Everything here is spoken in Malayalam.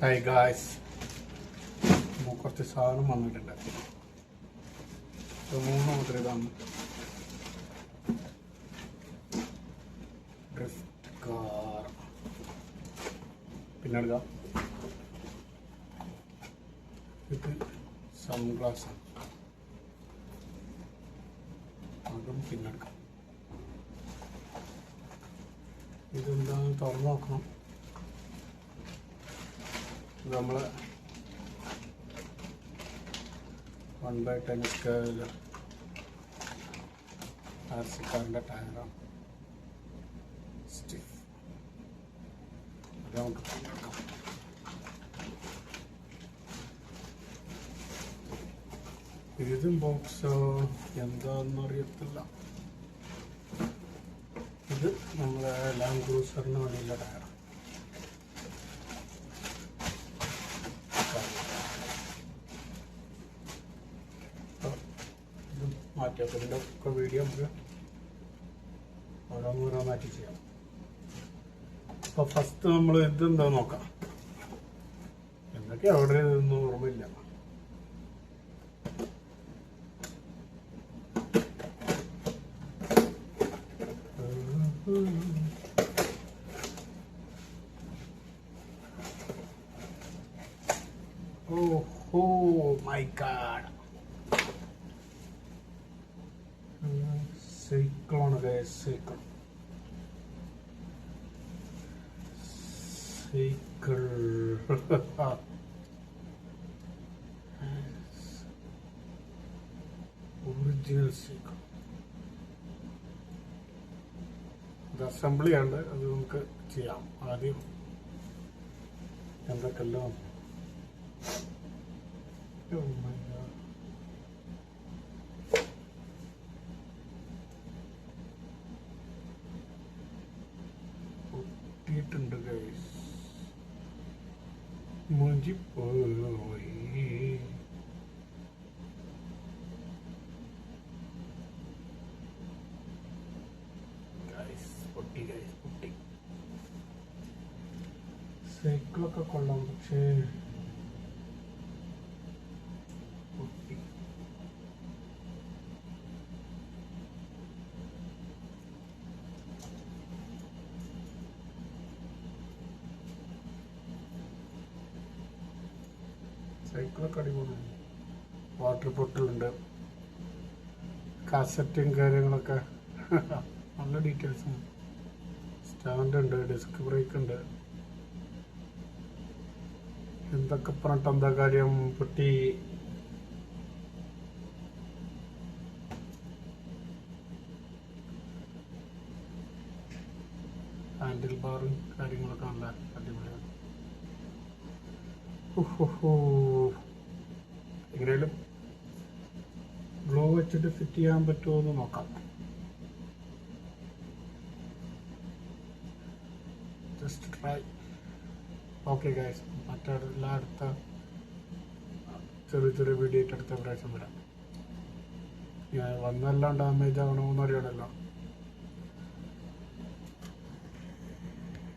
ഹായ് ഗായ്സ്, കുറച്ച് സാധനം വന്നിട്ടുണ്ട്. മൂന്ന് മുതൽ ഇതാണ് ഡ്രിഫ്റ്റ് കാർ. പിന്നെ എടുക്കാം ഇത് സൺഗ്ലാസ് ആണ്. അതും പിന്നെ എടുക്കാം. ഇതെന്താണെന്ന് തുറന്നു നോക്കണം. ഇത് നമ്മൾ 1/10 സ്കെയിൽ RC കാറിൻ്റെ ടയറാണ്. സ്റ്റിഫ് അത് നമുക്ക് കണ്ടെടുക്കാം. ഇതും ബോക്സോ എന്താണെന്നറിയത്തില്ല. ഇത് നമ്മുടെ ലാൻഡ് ക്രൂസറിന് വേണ്ടിയുള്ള ടയറാണ്. മാറ്റിയപ്പോൾ ഇതിൻ്റെ ഒക്കെ വീഡിയോ നമുക്ക് ഓരോന്നോരോന്നായിട്ട് ചെയ്യാം. അപ്പോൾ ഫസ്റ്റ് നമ്മൾ ഇതെന്താ നോക്കാം. എന്തൊക്കെയാണ് അവിടെ ഇതൊന്നും ഓർമ്മയില്ല. Oh my God. Cyclone guys, cycle. Original cycle. ഇത് അസംബ്ലി ആണ്. അത് നമുക്ക് ചെയ്യാം. ആദ്യം എന്തൊക്കെല്ലാം ണ്ട് ഗൈസ്. മുഞ്ചിപ്പോയി. പൊട്ടി. സൈക്കിളൊക്കെ കൊള്ളാം, പക്ഷേ പൊട്ടി. സൈക്കിളൊക്കെ അടിപൊളിയാണ്. വാട്ടർ ബോട്ടിലുണ്ട്, കാസറ്റും കാര്യങ്ങളൊക്കെ നല്ല ഡീറ്റെയിൽസും. സ്റ്റാൻഡ് ഉണ്ട്, ഡിസ്ക് ബ്രേക്ക് ഉണ്ട്. എന്തൊക്കെ പറഞ്ഞിട്ട് എന്താ കാര്യം, പൊട്ടി. ഹാൻഡിൽ ബാറും കാര്യങ്ങളൊക്കെ നല്ല അടിപൊളിയാണ്. എങ്ങനെയാലും ഗ്ലോ വെച്ചിട്ട് ഫിറ്റ് ചെയ്യാൻ പറ്റുമോ എന്ന് നോക്കാം. Just try. ഓക്കെ ഗൈസ്, അടുത്ത ചെറിയ വീഡിയോ ആയിട്ട് അടുത്ത പ്രാവശ്യം വരാം. ഞാൻ വന്നെല്ലാം ഡാമേജ് ആകണമെന്ന് അറിയണമല്ലോ.